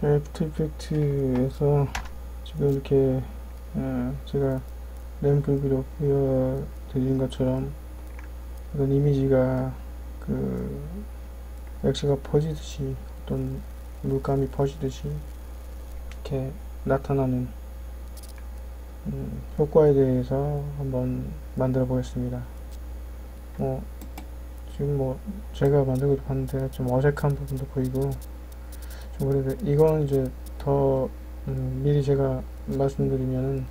애프터 이펙트에서 지금 이렇게 제가 램 프리뷰로 보여드린 것처럼 어떤 이미지가 그 액체가 퍼지듯이 어떤 물감이 퍼지듯이 이렇게 나타나는 효과에 대해서 한번 만들어 보겠습니다. 지금 제가 만들고 봤는데 좀 어색한 부분도 보이고 좀 그래도 이건 이제 더 미리 제가 말씀드리면은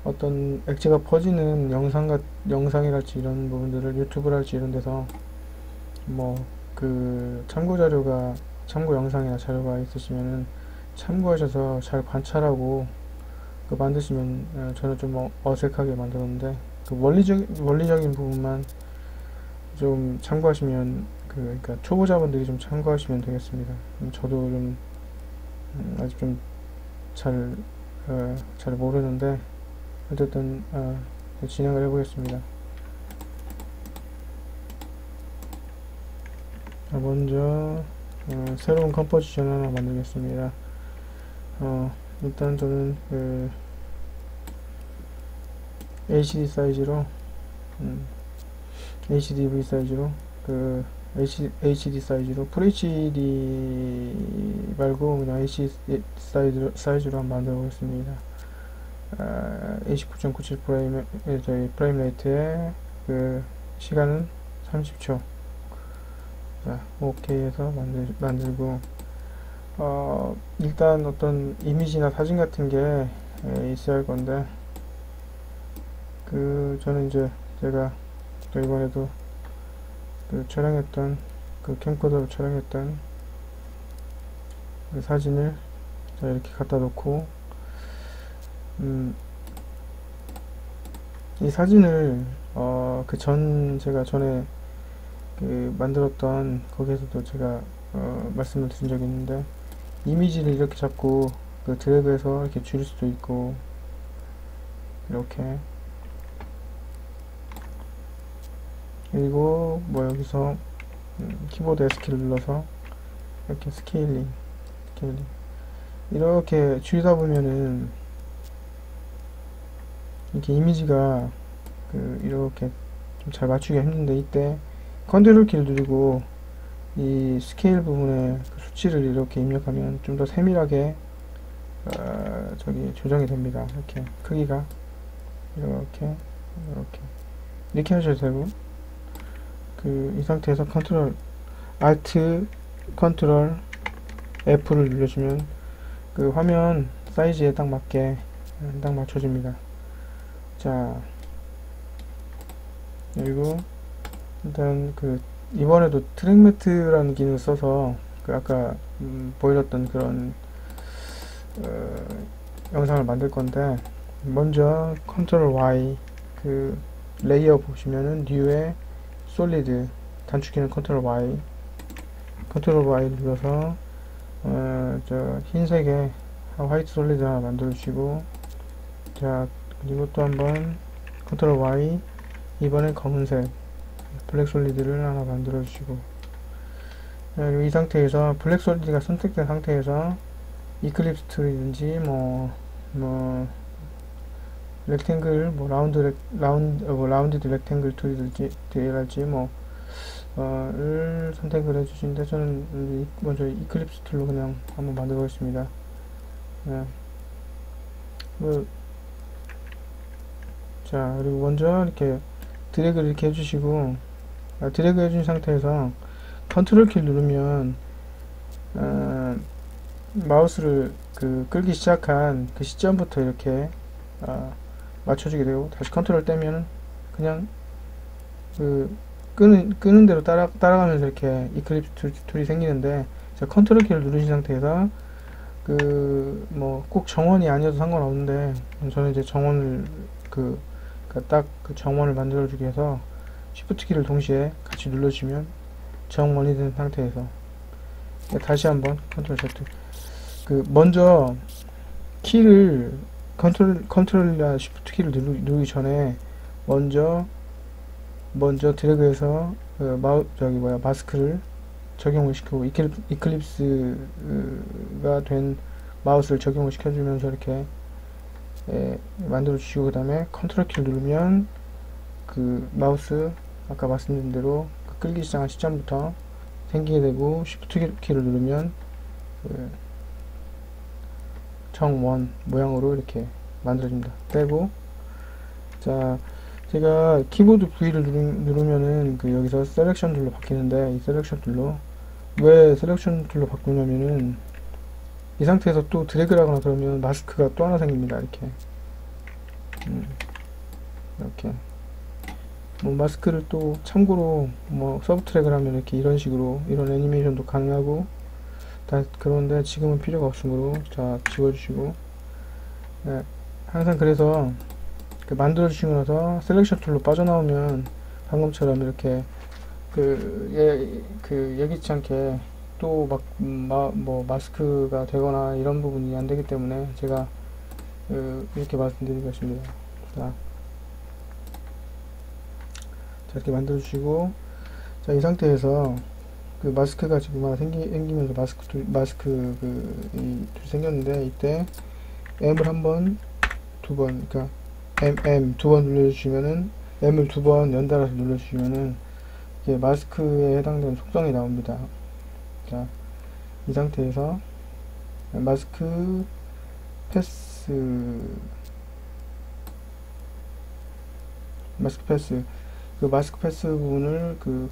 어떤 액체가 퍼지는 영상이랄지 이런 부분들을 유튜브랄지 이런 데서 그 참고 영상이나 자료가 있으시면은 참고하셔서 잘 관찰하고 그 만드시면 저는 좀 어색하게 만들었는데 그 원리적인 부분만 좀 참고하시면 그러니까 초보자분들이 좀 참고하시면 되겠습니다. 저도 좀 아직 좀 잘 모르는데 어쨌든 진행을 해보겠습니다. 먼저 새로운 컴포지션 하나 만들겠습니다. 일단 저는 그 HDV 사이즈로 HD FHD 말고 그냥 HD 사이즈로 한번 만들어 보겠습니다. 29.97 프레임 레이트에 그 시간은 30초. 자, 오케이 해서 만들고 일단 어떤 이미지나 사진 같은 게 있어야 할 건데 저는 이제 제가 또 이번에도 촬영했던 캠코더로 촬영했던 그 사진을 자 이렇게 갖다 놓고 이 사진을 제가 전에 만들었던 거기에서도 제가 말씀을 드린 적이 있는데 이미지를 이렇게 잡고 드래그해서 이렇게 줄일 수도 있고 이렇게 그리고 여기서 키보드 S키를 눌러서 이렇게 스케일링 이렇게 줄이다 보면은 이렇게 이미지가 이렇게 좀 잘 맞추기가 힘든데 이때 컨트롤 키를 누르고 이 스케일 부분에 수치를 이렇게 입력하면 좀 더 세밀하게 조정이 됩니다. 이렇게 크기가 이렇게 하셔도 되고 이 상태에서 컨트롤 F를 눌러주면 화면 사이즈에 딱 맞게 딱 맞춰집니다. 자, 그리고 일단 이번에도 트랙 매트라는 기능을 써서 아까 보여줬던 그런 영상을 만들 건데 먼저 컨트롤 Y 레이어 보시면은 뉴에 솔리드 단축키는 컨트롤 Y 눌러서 흰색에 화이트 솔리드 하나 만들어 주시고 자 그리고 또 한번 컨트롤 Y 이번엔 검은색 블랙 솔리드를 하나 만들어 주시고 이 상태에서 블랙 솔리드가 선택된 상태에서 이클립스 툴이든지 렉탱글 라운드 렉탱글 툴이랄지 를 선택을 해주시는데 저는 먼저 이클립스 툴로 그냥 한번 만들어 보겠습니다. 네. 자 그리고 먼저 이렇게 드래그를 이렇게 해주시고 드래그 해준 상태에서 컨트롤 키 누르면 마우스를 끌기 시작한 그 시점부터 이렇게 맞춰주게 되고 다시 컨트롤 떼면 그냥 끄는 대로 따라가면서 이렇게 이클립스 툴이 생기는데 컨트롤 키를 누르신 상태에서 꼭 정원이 아니어도 상관없는데 저는 이제 정원을 딱 정원을 만들어주기 위해서 Shift 키를 동시에 같이 눌러주시면 정원이 된 상태에서 다시 한번 컨트롤 Z 먼저 키를 컨트롤이나 Shift 키를 누르기 전에 먼저 드래그해서 마스크를 적용을 시키고 이클립스가 된 마우스를 적용을 시켜주면서 이렇게 만들어 주시고, 그 다음에 컨트롤 키를 누르면 그 마우스 아까 말씀드린 대로 그 끌기 시작한 시점부터 생기게 되고, 쉬프트 키를 누르면 그 정원 모양으로 이렇게 만들어집니다. 빼고, 자, 제가 키보드 V를 누르면은 그 여기서 셀렉션 툴로 바뀌는데, 이 셀렉션 툴로 왜 셀렉션 툴로 바꾸냐면은 이 상태에서 또 드래그를 하거나 그러면 마스크가 또 하나 생깁니다. 이렇게 이렇게 뭐 마스크를 또 참고로 뭐 서브 트랙을 하면 이렇게 이런 식으로 이런 애니메이션도 가능하고 다 그런데 지금은 필요가 없으므로 자 지워주시고, 네, 항상 그래서 그 만들어 주시고 나서 셀렉션 툴로 빠져나오면 방금처럼 이렇게 예기치 않게 또 뭐 마스크가 되거나 이런 부분이 안 되기 때문에 제가 이렇게 말씀드리겠습니다. 자, 이렇게 만들어 주시고, 자, 이 상태에서 그 마스크가 지금 하나 생기면서 마스크 둘이 생겼는데, 이때 M을 한 번, 두 번, 그러니까 M 두 번 눌러주시면은, M을 두 번 연달아서 눌러주시면은 이게 마스크에 해당되는 속성이 나옵니다. 자, 이 상태에서 마스크 패스 그 마스크 패스 부분을 그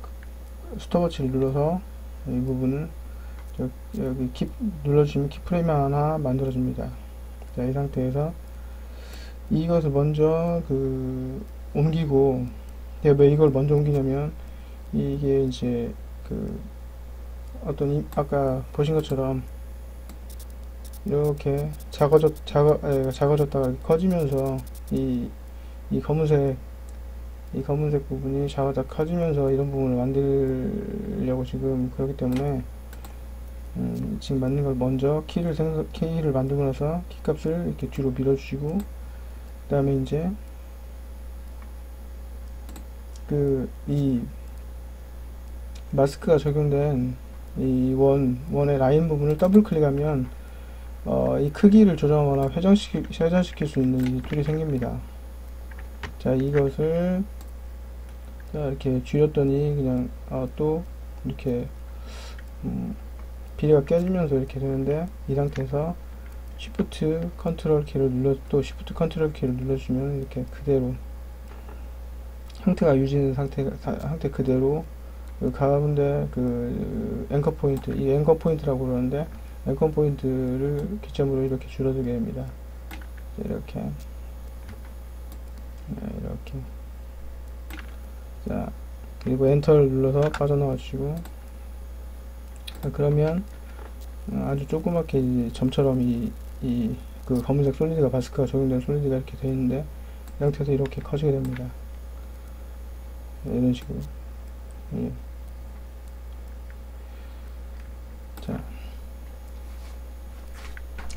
스톱워치를 눌러서 이 부분을 여기 눌러주시면 키프레임 하나 만들어집니다. 자, 이 상태에서 이것을 먼저 옮기고, 제가 왜 이걸 먼저 옮기냐면 이게 이제 아까 보신 것처럼 이렇게 작아졌다가 커지면서 이 검은색 부분이 작아져 커지면서 이런 부분을 만들려고 지금 그렇기 때문에 지금 만든 걸 먼저 키를 만들고 나서 키값을 이렇게 뒤로 밀어주시고, 그 다음에 이제 이 마스크가 적용된 이 원의 라인 부분을 더블 클릭하면 이 크기를 조정하거나 회전시킬 수 있는 이 툴이 생깁니다. 자, 이것을 이렇게 줄였더니 그냥 또 이렇게 비례가 깨지면서 이렇게 되는데, 이 상태에서 Shift 컨트롤 키를 눌러주시면 이렇게 그대로 형태가 유지된 상태 그대로 가운데 앵커 포인트, 이 앵커 포인트라고 그러는데, 앵커 포인트를 기점으로 이렇게 줄어들게 됩니다. 이렇게 자, 그리고 엔터를 눌러서 빠져나와 주시고, 그러면 아주 조그맣게 이제 점처럼 그 검은색 솔리드가 마스크가 적용된 솔리드가 이렇게 되어 있는데, 이 상태에서 이렇게 커지게 됩니다. 이런 식으로. 예. 자,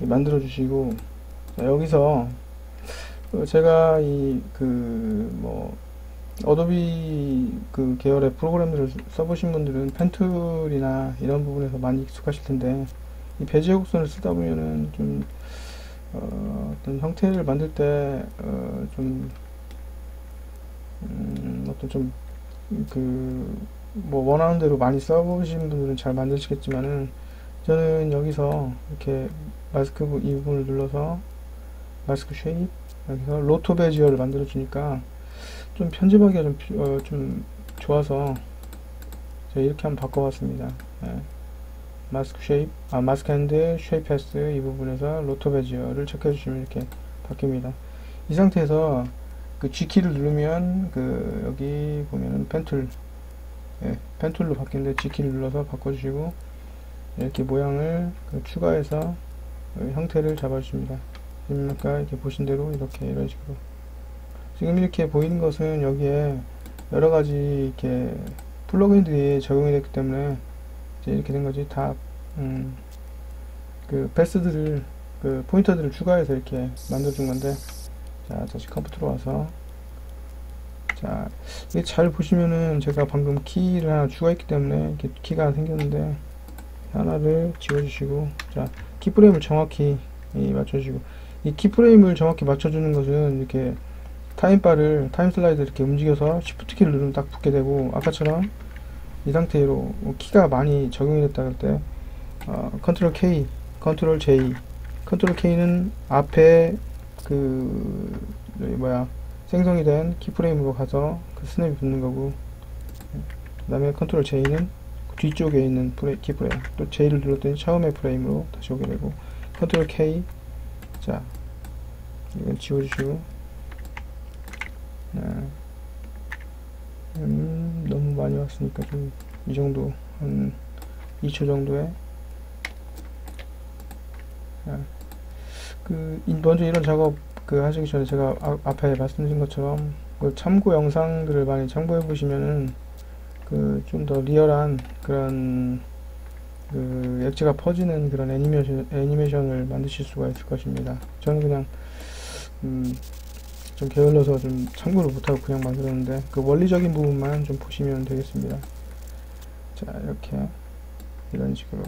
만들어 주시고, 자, 여기서 제가 어도비 계열의 프로그램들을 써보신 분들은 펜툴이나 이런 부분에서 많이 익숙하실 텐데, 이 배지의 곡선을 쓰다 보면은 좀 어떤 형태를 만들 때 원하는 대로 많이 써보신 분들은 잘 만드시겠지만은, 저는 여기서 이렇게 마스크 이 부분을 눌러서 마스크 쉐입, 여기서 로토 베지어를 만들어 주니까 좀 편집하기가 좀 좋아서 제가 이렇게 한번 바꿔봤습니다. 네. 마스크 핸드 쉐입 패스 이 부분에서 로토 베지어를 체크해주시면 이렇게 바뀝니다. 이 상태에서 G키를 누르면 여기 보면은 펜툴, 펜툴로 바뀌는데 G키를 눌러서 바꿔주시고, 이렇게 모양을 추가해서 형태를 잡아주십니다. 지금 아까 이렇게 보신 대로 이런 식으로. 지금 이렇게 보이는 것은 여기에 여러가지 이렇게 플러그인들이 적용이 됐기 때문에 이제 이렇게 된 거지. 다 패스들을 포인터들을 추가해서 이렇게 만들어준 건데, 자, 다시 컴퓨터로 와서 자, 이게 잘 보시면은 제가 방금 키를 하나 추가했기 때문에 이렇게 키가 하나 생겼는데 하나를 지워주시고, 자, 키프레임을 정확히 맞춰주시고, 이 키프레임을 정확히 맞춰주는 것은 이렇게 타임바를 타임 슬라이드 이렇게 움직여서 Shift 키를 누르면 딱 붙게 되고, 아까처럼 이 상태로 키가 많이 적용이 됐다 할 때 컨트롤 K, 컨트롤 J, 컨트롤 K는 앞에 그 생성이 된 키프레임으로 가서 그 스냅이 붙는 거고, 그 다음에 컨트롤 J는 뒤쪽에 있는 키프레임, 또 J를 눌렀더니 처음의 프레임으로 다시 오게 되고, 컨트롤 K, 자, 이건 지워주시고, 너무 많이 왔으니까 좀 이 정도, 한 2초 정도에, 자, 먼저 이런 작업 하시기 전에 제가 앞에 말씀드린 것처럼 그 참고 영상들을 많이 참고해 보시면은 좀 더 리얼한 그런 액체가 퍼지는 그런 애니메이션을 만드실 수가 있을 것입니다. 저는 그냥 좀 게을러서 좀 참고를 못하고 그냥 만들었는데 그 원리적인 부분만 좀 보시면 되겠습니다. 자, 이렇게 이런 식으로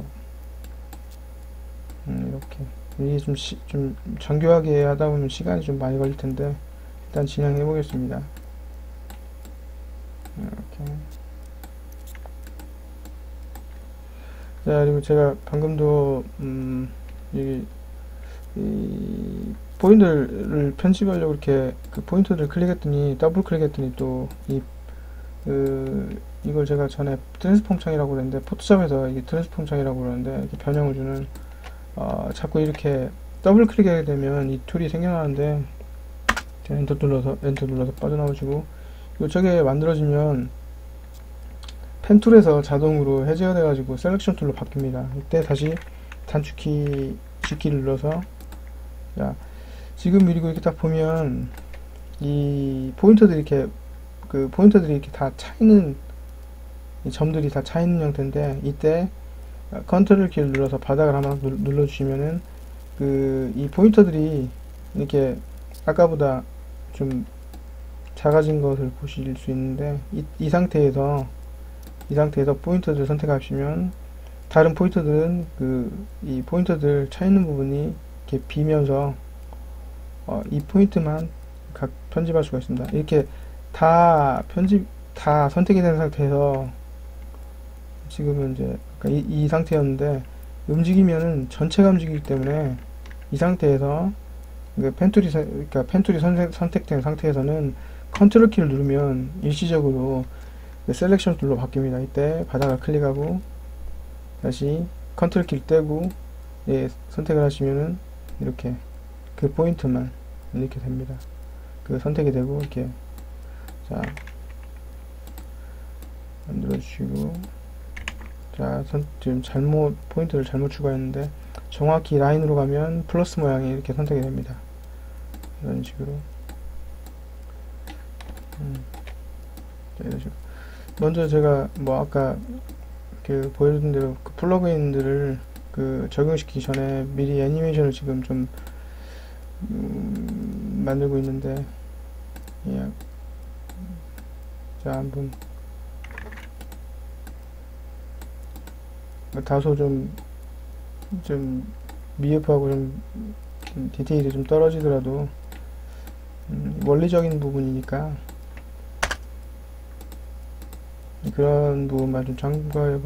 이렇게 이게 좀 정교하게 하다 보면 시간이 좀 많이 걸릴 텐데 일단 진행해 보겠습니다. 이렇게. 자, 그리고 제가 방금도 이 포인트를 편집하려고 이렇게 그 포인트를 클릭했더니 더블 클릭했더니 또 이걸 제가 전에 트랜스폼 창이라고 그랬는데 포토샵에서 이게 트랜스폼 창이라고 그러는데 이렇게 변형을 주는 자꾸 이렇게 더블 클릭하게 되면 이 툴이 생겨나는데 엔터 눌러서 빠져나오시고, 그리고 저게 만들어지면 펜 툴에서 자동으로 해제가 돼가지고 셀렉션 툴로 바뀝니다. 이때 다시 단축키 G키를 눌러서, 자, 지금 그리고 이렇게 딱 보면 이 포인터들이 이렇게 다 차있는, 이 점들이 다 차있는 형태인데, 이때 컨트롤 키를 눌러서 바닥을 한번 눌러주시면은 이 포인터들이 이렇게 아까보다 좀 작아진 것을 보실 수 있는데, 이 상태에서 포인터들을 선택하시면 다른 포인터들은 이 포인터들 차있는 부분이 이렇게 비면서 이 포인트만 각 편집할 수가 있습니다. 이렇게 다 선택이 된 상태에서 지금은 이제 이 상태였는데, 움직이면은 전체가 움직이기 때문에 이 상태에서 펜툴이 선택된 상태에서는 컨트롤 키를 누르면 일시적으로 셀렉션 툴로 바뀝니다. 이때 바닥을 클릭하고 다시 컨트롤 키를 떼고 선택을 하시면은 이렇게 그 포인트만 이렇게 됩니다. 선택이 되고 이렇게, 자, 만들어 주시고, 자, 지금 포인트를 잘못 추가했는데 정확히 라인으로 가면 플러스 모양이 이렇게 선택이 됩니다. 이런 식으로. 자, 이런 식으로. 먼저 제가 아까 보여준 대로 플러그인들을 적용시키기 전에 미리 애니메이션을 지금 좀 만들고 있는데, 예. 자, 한번 다소 좀 미흡하고 좀 디테일이 좀 떨어지더라도 원리적인 부분이니까 그런 부분만 좀 참고해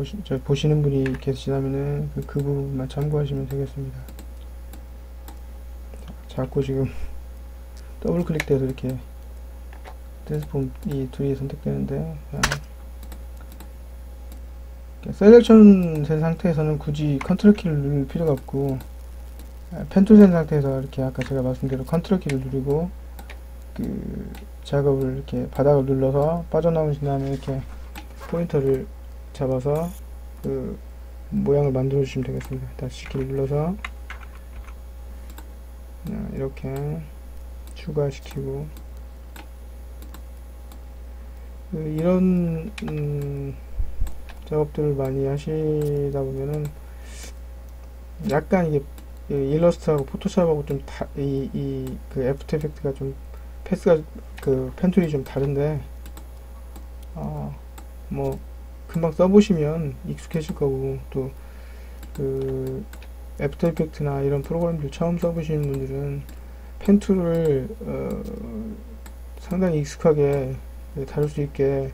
보시는 분이 계시다면은 그 부분만 참고하시면 되겠습니다. 자꾸 지금 더블 클릭돼서 이렇게 트랜스폼 이 둘이 선택되는데, 셀렉션 된 상태에서는 굳이 컨트롤 키를 누를 필요가 없고, 펜툴 된 상태에서 이렇게 아까 제가 말씀드린 컨트롤 키를 누르고 작업을 이렇게 바닥을 눌러서 빠져나오신 다음에 이렇게 포인터를 잡아서 모양을 만들어 주시면 되겠습니다. 다시 키를 눌러서 이렇게 추가시키고, 이런 작업들을 많이 하시다 보면은 약간 이게 일러스트하고 포토샵하고 좀 애프터 이펙트가 좀 패스가 펜툴이 좀 다른데, 뭐 금방 써보시면 익숙해질 거고, 또 그 애프터 이펙트나 이런 프로그램들 처음 써보시는 분들은 펜 툴을 상당히 익숙하게 다룰 수 있게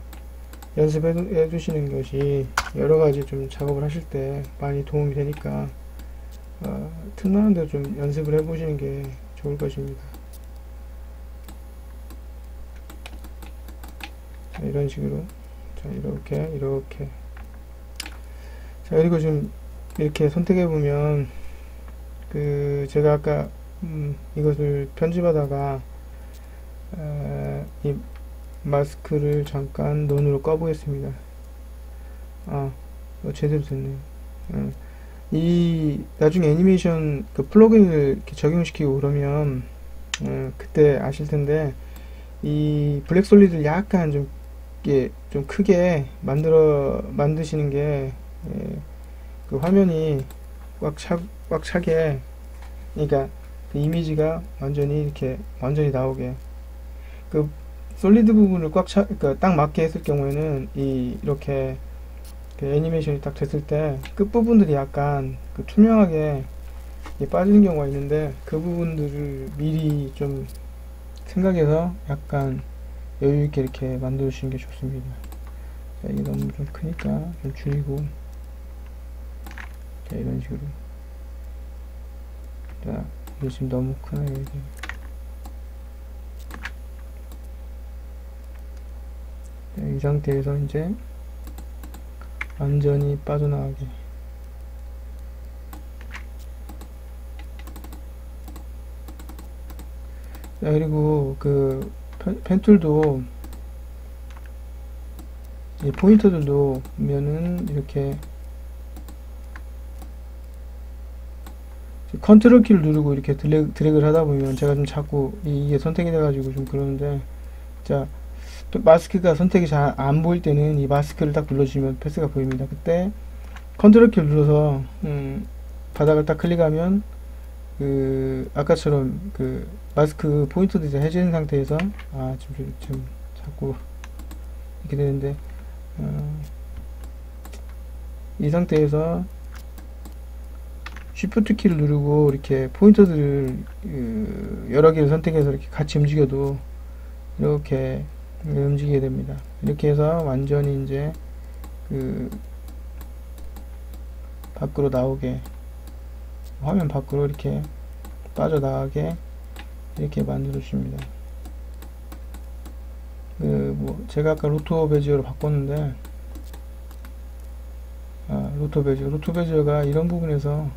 연습해 두시는 것이 여러가지 좀 작업을 하실 때 많이 도움이 되니까 틈나는 대로 좀 연습을 해 보시는 게 좋을 것입니다. 자, 이런 식으로, 자, 이렇게 자, 그리고 좀 이렇게 선택해 보면 그 제가 아까 이것을 편집하다가 이 마스크를 잠깐 논으로 꺼 보겠습니다. 제대로 됐네요. 이 나중에 애니메이션 그 플러그인을 이렇게 적용시키고 그러면 그때 아실 텐데, 이 블랙 솔리드를 약간 좀 이게 좀 크게 만드시는 게 그 화면이 꽉 차게, 그러니까 그 이미지가 완전히 이렇게 완전히 나오게, 그 솔리드 부분을 그러니까 딱 맞게 했을 경우에는 이렇게 그 애니메이션이 딱 됐을 때 끝부분들이 약간 그 투명하게 빠지는 경우가 있는데, 그 부분들을 미리 좀 생각해서 약간 여유있게 이렇게 만들어 주시는 게 좋습니다. 자, 이게 너무 좀 크니까 좀 줄이고, 자, 이런 식으로. 자, 이게 지금 너무 크네요, 이게. 자, 이 상태에서 이제 완전히 빠져나가게. 자, 그리고 그 펜툴도 이 포인터들도 보면은 이렇게 컨트롤 키를 누르고 이렇게 드래그를 하다 보면 제가 좀 자꾸 이게 선택이 돼가지고 좀 그러는데, 자, 또 마스크가 선택이 잘 안 보일 때는 이 마스크를 딱 눌러주시면 패스가 보입니다. 그때 컨트롤 키를 눌러서 바닥을 딱 클릭하면 그 아까처럼 그 마스크 포인터도 이제 해제된 상태에서 지금 자꾸 이렇게 되는데, 이 상태에서 쉬프트 키를 누르고 이렇게 포인터들을 여러 개를 선택해서 이렇게 같이 움직여도 이렇게 움직이게 됩니다. 이렇게 해서 완전히 이제 그 밖으로 나오게, 화면 밖으로 이렇게 빠져나가게 이렇게 만들어 주십니다. 제가 아까 로토 베지어로 바꿨는데, 로토 베지어가 이런 부분에서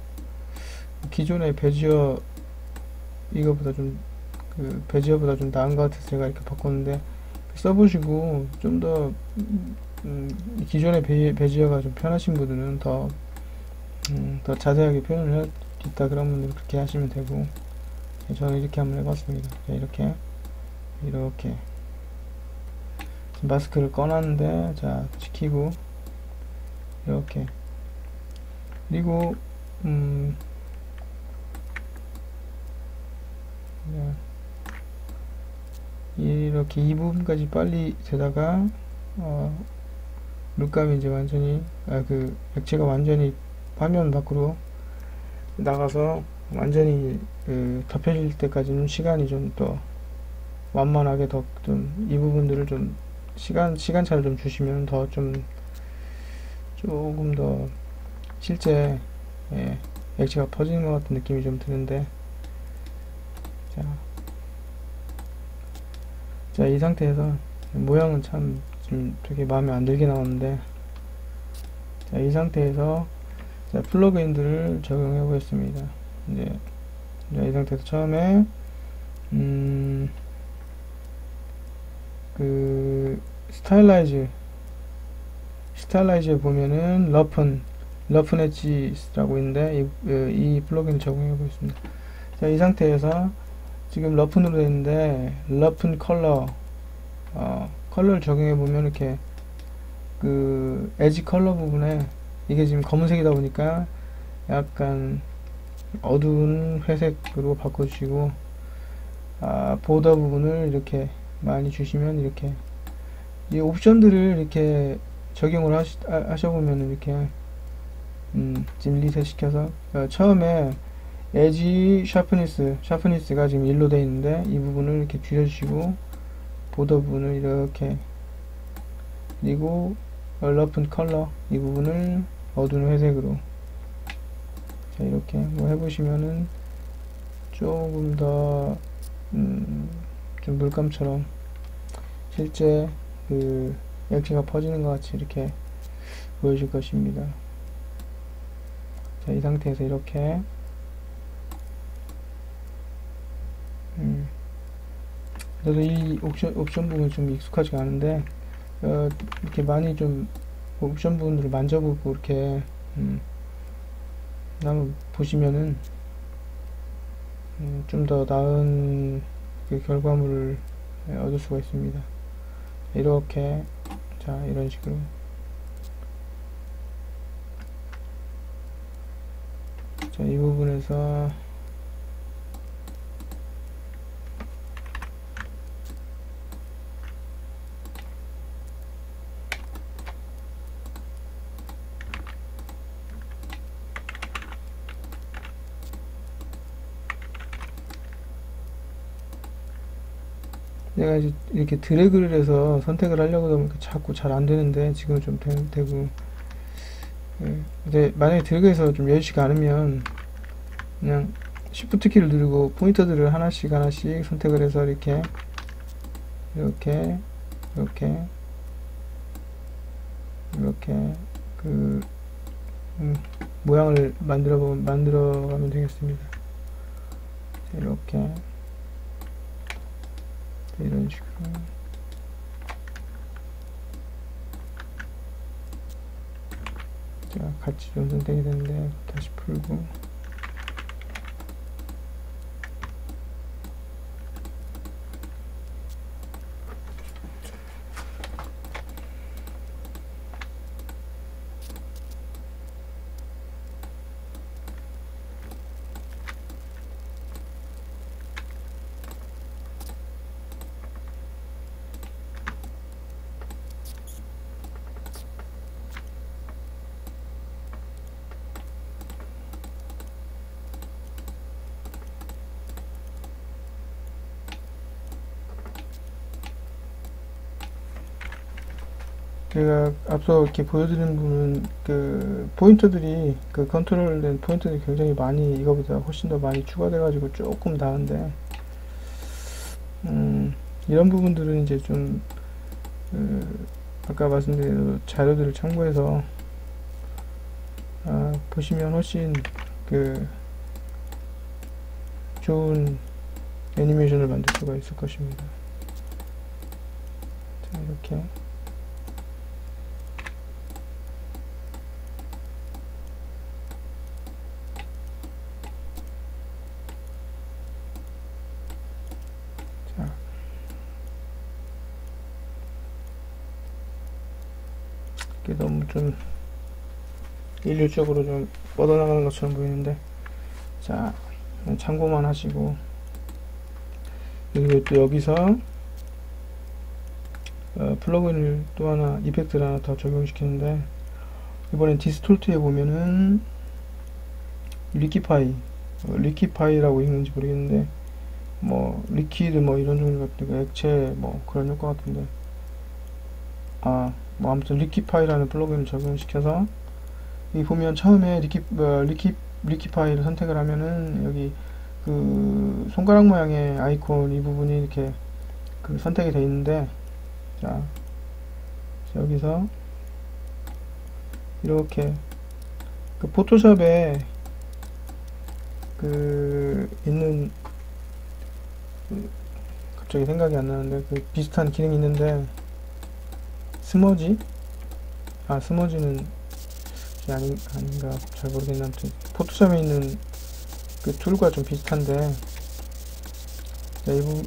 기존의 베지어 이거보다 좀 베지어보다 좀 나은 것 같아서 제가 이렇게 바꿨는데, 써보시고 좀 더 기존의 베지어가 좀 편하신 분들은 더 자세하게 표현을 해야겠다 그런 분들은 그렇게 하시면 되고, 저는 이렇게 한번 해봤습니다. 이렇게 마스크를 꺼놨는데, 자, 다시 켜고 이렇게, 그리고 이렇게 이 부분까지 빨리 되다가 물감이 이제 완전히 그 액체가 완전히 화면 밖으로 나가서 완전히 덮여질 때까지는 시간이 좀 더 완만하게 더 좀 이 부분들을 좀 시간차를 좀 주시면 더 좀 조금 더 실제 액체가 퍼지는 것 같은 느낌이 좀 드는데, 자, 이 상태에서 모양은 참 좀 되게 마음에 안 들게 나오는데, 자, 이 상태에서 자, 플러그인들을 적용해 보겠습니다. 이제 이 상태에서 처음에 그 스타일라이즈에 보면은 러픈 엣지라고 있는데, 이 플러그인 적용해 보겠습니다. 자, 이 상태에서 지금 러픈으로 되어 있는데, 러픈 컬러를 적용해 보면 이렇게 그 에지 컬러 부분에 이게 지금 검은색이다 보니까 약간 어두운 회색으로 바꿔주시고, 보더 부분을 이렇게 많이 주시면 이렇게 이 옵션들을 이렇게 적용을 하셔보면 이렇게 지금 리셋 시켜서 처음에 에지 샤프니스가 지금 1로 되어 있는데 이 부분을 이렇게 줄여주시고 보더 부분을 이렇게, 그리고 러프 컬러 이 부분을 어두운 회색으로, 자 이렇게 뭐 해보시면은 조금 더 좀 물감처럼 실제 그 액체가 퍼지는 것 같이 이렇게 보여줄 것입니다. 자, 이 상태에서 이렇게 저도 이 옵션 부분이 좀 익숙하지가 않은데 이렇게 많이 좀 옵션 부분으로 만져보고 이렇게 한번 보시면은 좀 더 나은 그 결과물을 얻을 수가 있습니다. 이렇게, 자 이런 식으로 자 이 부분에서 내가 이제 이렇게 드래그를 해서 선택을 하려고 하면 자꾸 잘 안 되는데 지금은 좀 되고, 근데 만약에 드래그해서 좀 여유치가 않으면 그냥 Shift 키를 누르고 포인터들을 하나씩 선택을 해서 이렇게 그 모양을 만들어가면 되겠습니다. 이렇게 이런 식으로. 자, 같이 좀 선택이 됐는데 다시 풀고, 제가 앞서 이렇게 보여드린 부분은 그 포인터들이, 그 컨트롤된 포인터들이 굉장히 많이, 이거보다 훨씬 더 많이 추가돼 가지고 조금 나은데 이런 부분들은 이제 좀 아까 말씀드린 대로 자료들을 참고해서 보시면 훨씬 그 좋은 애니메이션을 만들 수가 있을 것입니다. 자, 이렇게 너무 좀 일률적으로 좀 뻗어나가는 것처럼 보이는데, 자 참고만 하시고, 그리고 또 여기서 플러그인을 또 하나, 이펙트를 하나 더 적용시키는데, 이번엔 디스톨트에 보면은 리키파이라고 읽는지 모르겠는데 뭐 리퀴드 뭐 이런 종류 같은 액체 뭐 그런 효과 같은데, 뭐 아무튼 리키파이라는 플러그인을 적용시켜서, 여기 보면 처음에 리키파이를 선택을 하면은 여기 그 손가락 모양의 아이콘 이 부분이 이렇게 그 선택이 되어 있는데, 자 여기서 이렇게 그 포토샵에 그 있는 갑자기 생각이 안 나는데 그 비슷한 기능이 있는데, 스머지는 아닌가 잘 모르겠는데, 아무튼 포토샵에 있는 그 툴과 좀 비슷한데,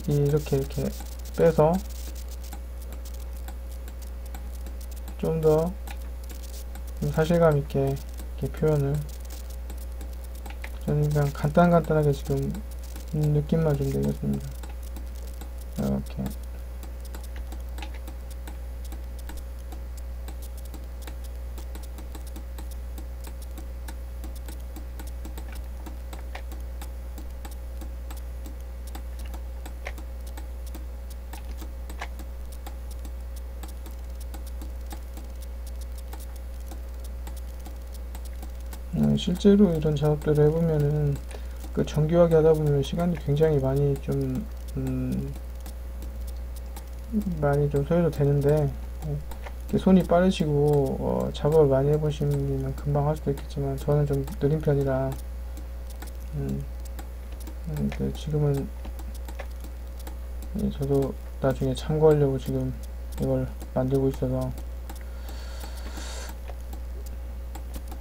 이렇게 빼서 좀 더 사실감 있게 이렇게 표현을, 저는 그냥 간단하게 지금 느낌만 좀 내겠습니다. 이렇게 실제로 이런 작업들을 해보면은 그 정교하게 하다 보면 시간이 굉장히 많이 좀 소요도 되는데, 손이 빠르시고 작업을 많이 해보시면 금방 할 수도 있겠지만 저는 좀 느린 편이라 지금은 저도 나중에 참고하려고 지금 이걸 만들고 있어서,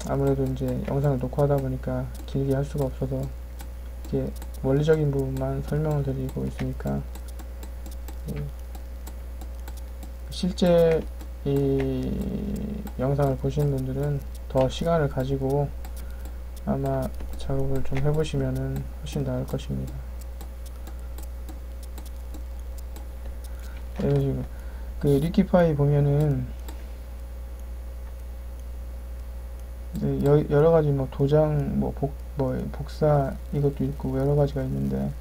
아무래도 이제 영상을 녹화하다 보니까 길게 할 수가 없어서 이게 원리적인 부분만 설명을 드리고 있으니까, 실제 이 영상을 보시는 분들은 더 시간을 가지고 아마 작업을 좀 해보시면은 훨씬 나을 것입니다. 이런 식으로 그 리퀴파이 보면은 여러 가지 뭐 도장, 복사 이것도 있고 여러 가지가 있는데,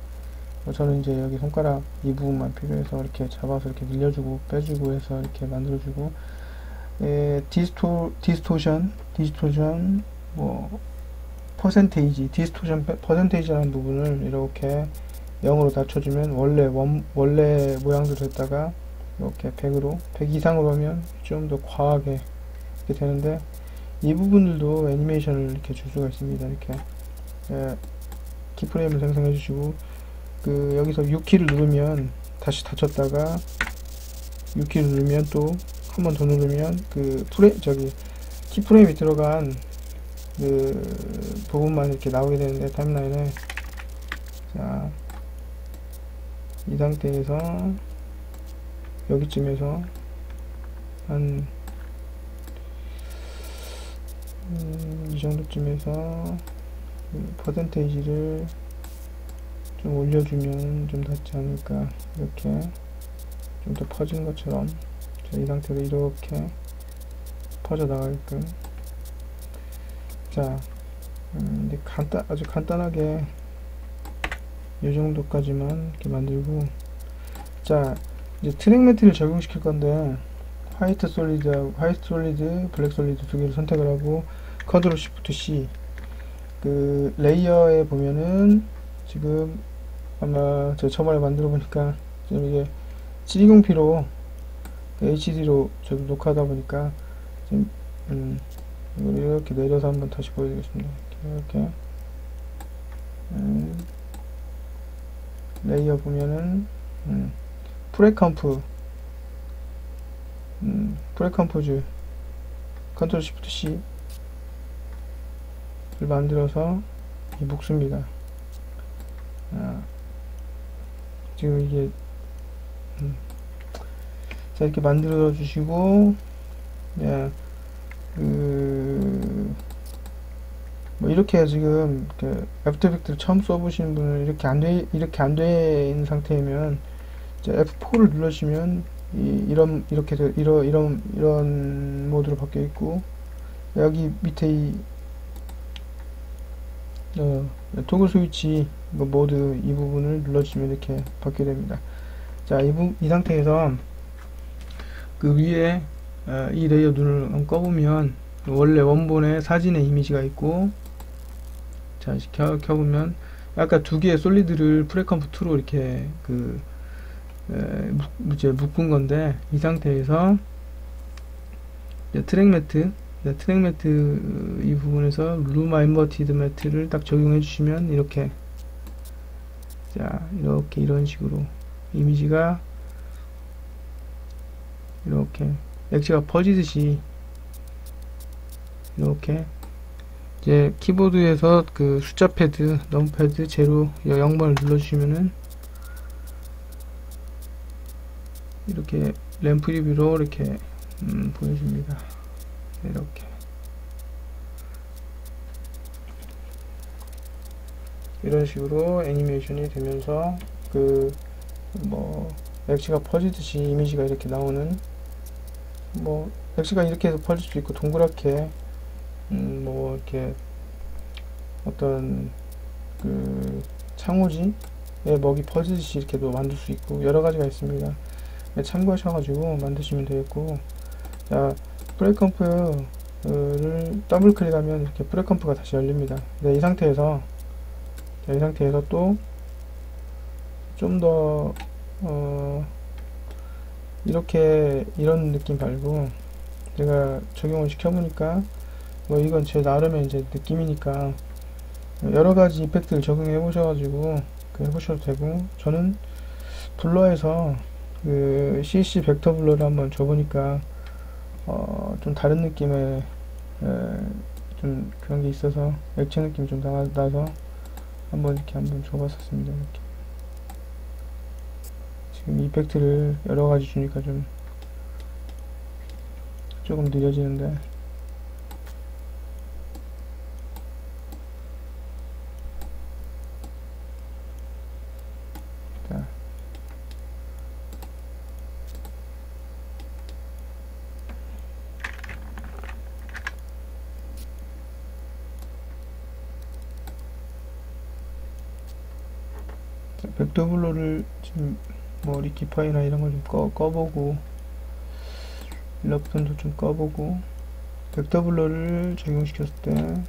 저는 이제 여기 손가락 이 부분만 필요해서 이렇게 잡아서 이렇게 늘려주고 빼주고 해서 이렇게 만들어주고, 디스토션, 디스토션 퍼센테이지라는 부분을 이렇게 0으로 낮춰주면 원래 모양대로 했다가 이렇게 100 이상으로 하면 좀 더 과하게 이렇게 되는데, 이 부분들도 애니메이션을 이렇게 줄 수가 있습니다. 이렇게 키프레임을 생성해 주시고, 여기서 6키를 누르면 다시 닫혔다가 6키를 누르면 또 한 번 더 누르면 키프레임이 들어간 부분만 이렇게 나오게 되는데, 타임라인에, 자, 이 상태에서 여기쯤에서 한 이 정도쯤에서 퍼센테이지를 좀 올려주면 좀 닿지 않을까. 이렇게 좀 더 퍼진 것처럼, 자, 이 상태로 이렇게 퍼져 나가게끔. 자, 이제 아주 간단하게 이 정도까지만 이렇게 만들고, 자, 이제 트랙 매트를 적용시킬 건데, 화이트 솔리드, 블랙 솔리드 두 개를 선택을 하고, 컨트롤 시프트 C. 레이어에 보면은 지금 아마 제가 저번에 만들어 보니까 지금 이게 720p로 HD로 저도 녹화하다 보니까 지금 이걸 이렇게 내려서 한번 다시 보여드리겠습니다. 이렇게 레이어 보면은 프레컴포즈 컨트롤 시프트 C 를 만들어서 묶습니다. 지금 이게 자, 이렇게 만들어 주시고, 뭐 이렇게 지금 애프터 이펙트를 처음 써보시는 분은 이렇게 안 돼 있는 상태이면 이제 F4를 눌러주시면 이런 모드로 바뀌어 있고, 여기 밑에 이 토글 스위치 모드 이 부분을 눌러주시면 이렇게 바뀌게 됩니다. 자, 이 상태에서 위에 이 레이어 눈을 꺼보면 원래 원본의 사진의 이미지가 있고, 자, 켜보면 아까 두 개의 솔리드를 프레컴프2로 이렇게 이제 묶은 건데, 이 상태에서 트랙 매트 이 부분에서 루마 인버티드 매트를 딱 적용해 주시면 이렇게, 자, 이런 식으로 이미지가 이렇게 엑스가 퍼지듯이 이렇게 이제 키보드에서 숫자 패드, 넘패드 제로 0번을 눌러주시면은 이렇게 램프 리뷰로 이렇게 보여줍니다. 이렇게 이런 식으로 애니메이션이 되면서 엑시가 퍼지듯이 이미지가 이렇게 나오는, 엑시가 이렇게 해서 퍼질 수도 있고, 동그랗게 이렇게 어떤 창호지에 먹이 퍼지듯이 이렇게도 만들 수 있고, 여러 가지가 있습니다. 참고하셔가지고 만드시면 되겠고, 자, 프레컴프 를 더블 클릭하면 이렇게 프레컴프가 다시 열립니다. 네, 이 상태에서 또 좀 더 이렇게 이런 느낌 말고 제가 적용을 시켜보니까 뭐 이건 제 나름의 이제 느낌이니까 여러 가지 이펙트를 적용해 보셔가지고 해보셔도 되고, 저는 블러에서 그 CC 벡터 블러를 한번 줘보니까 좀 다른 느낌의 좀 그런 게 있어서 액체 느낌이 좀 나서 한번 줘봤었습니다. 이렇게 지금 이펙트를 여러 가지 주니까 조금 느려지는데, 자, 벡터 블러를 지금 뭐 리키파이나 이런 걸 좀 꺼보고, 일러프톤도 좀 꺼보고, 벡터 블러를 적용시켰을 때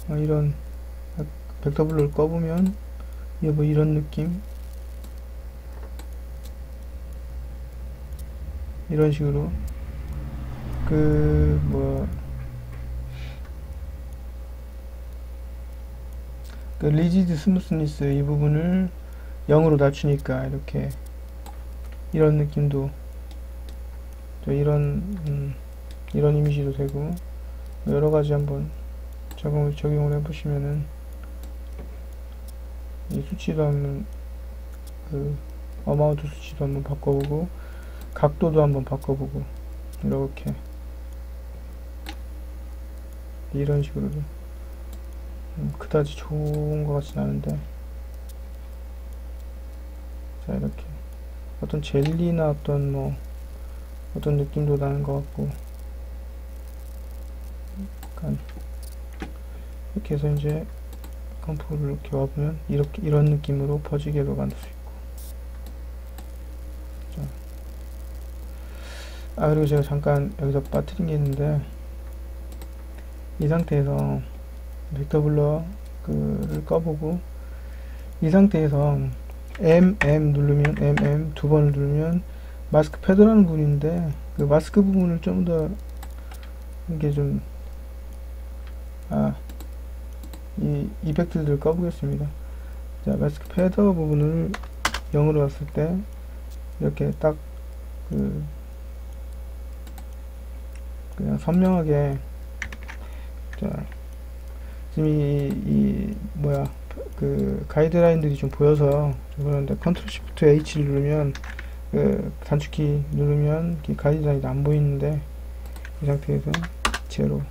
이런 벡터 블러를 꺼보면 이게 뭐 이런 느낌, 이런 식으로 그 리지드 스무스니스 이 부분을 0으로 낮추니까 이렇게 이런 느낌도, 이런 이미지도 되고, 여러 가지 한번 적용을 해보시면은 이 수치도 한번 어마운트 수치도 한번 바꿔보고, 각도도 한번 바꿔보고, 이렇게 이런 식으로 그다지 좋은 것 같진 않은데, 자, 이렇게 어떤 젤리나 어떤 느낌도 나는 것 같고, 약간 이렇게 해서 이제 컴프를 이렇게 와보면 이런 느낌으로 퍼지게도 만들 수 있고. 자, 그리고 제가 잠깐 여기서 빠뜨린 게 있는데, 이 상태에서 벡터 블러를 꺼보고, 이 상태에서 M 누르면 M 두 번을 누르면 마스크 패드라는 부분인데, 그 마스크 부분을 좀 더 이게 이 이펙트들을 꺼보겠습니다. 자, 마스크 패더 부분을 0으로 왔을 때 이렇게 딱 그냥 선명하게, 자, 지금 그 가이드라인들이 좀 보여서 그런데 컨트롤 시프트 H를 누르면 단축키 누르면 가이드라인이 안 보이는데, 이 상태에서 제로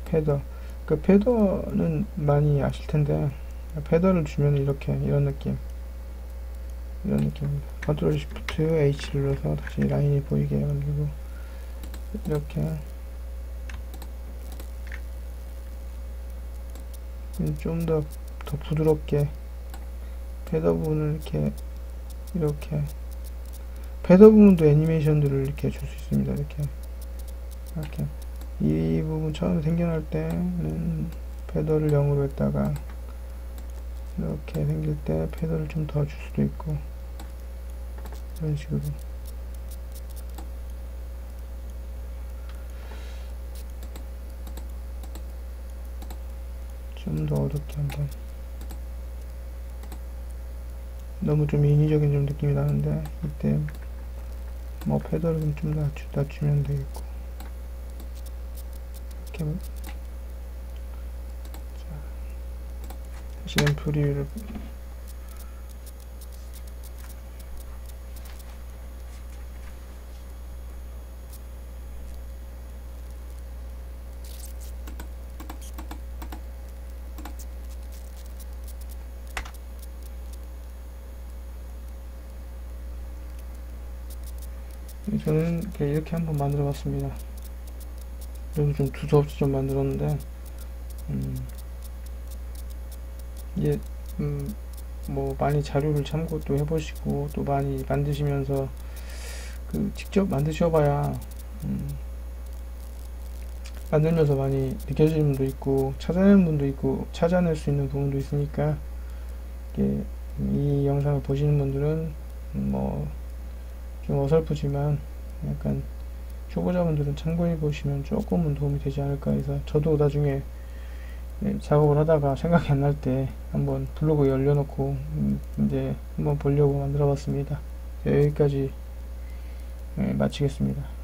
패더, 그 패더는 많이 아실 텐데, 패더를 주면 이런 느낌입니다. 컨트롤 시프트 H를 눌러서 다시 라인이 보이게 만들고, 이렇게 좀 더 부드럽게 패더 부분을 이렇게 패더 부분도 애니메이션들을 이렇게 줄 수 있습니다. 이렇게 이 부분 처음에 생겨날 때는 패더를 0으로 했다가 이렇게 생길 때 패더를 좀 더 줄 수도 있고, 이런 식으로 좀 더 어둡게 한번. 너무 좀 인위적인 느낌이 나는데, 이때 뭐 패더를 좀 낮추면 되겠고, 이렇게. 자, 다시 앰프 리뷰를 저는 이렇게 한번 만들어 봤습니다. 그래도 좀 두서없이 좀 만들었는데, 이게 뭐 많이 자료를 참고도 해보시고, 또 많이 만드시면서 직접 만드셔봐야 만들면서 많이 느껴지는 분도 있고 찾아내는 분도 있고 찾아낼 수 있는 부분도 있으니까 이게 이 영상을 보시는 분들은 뭐 좀 어설프지만 약간 초보자분들은 참고해 보시면 조금은 도움이 되지 않을까 해서 저도 나중에 작업을 하다가 생각이 안 날 때 한번 블로그 열려놓고 이제 한번 보려고 만들어 봤습니다. 여기까지 마치겠습니다.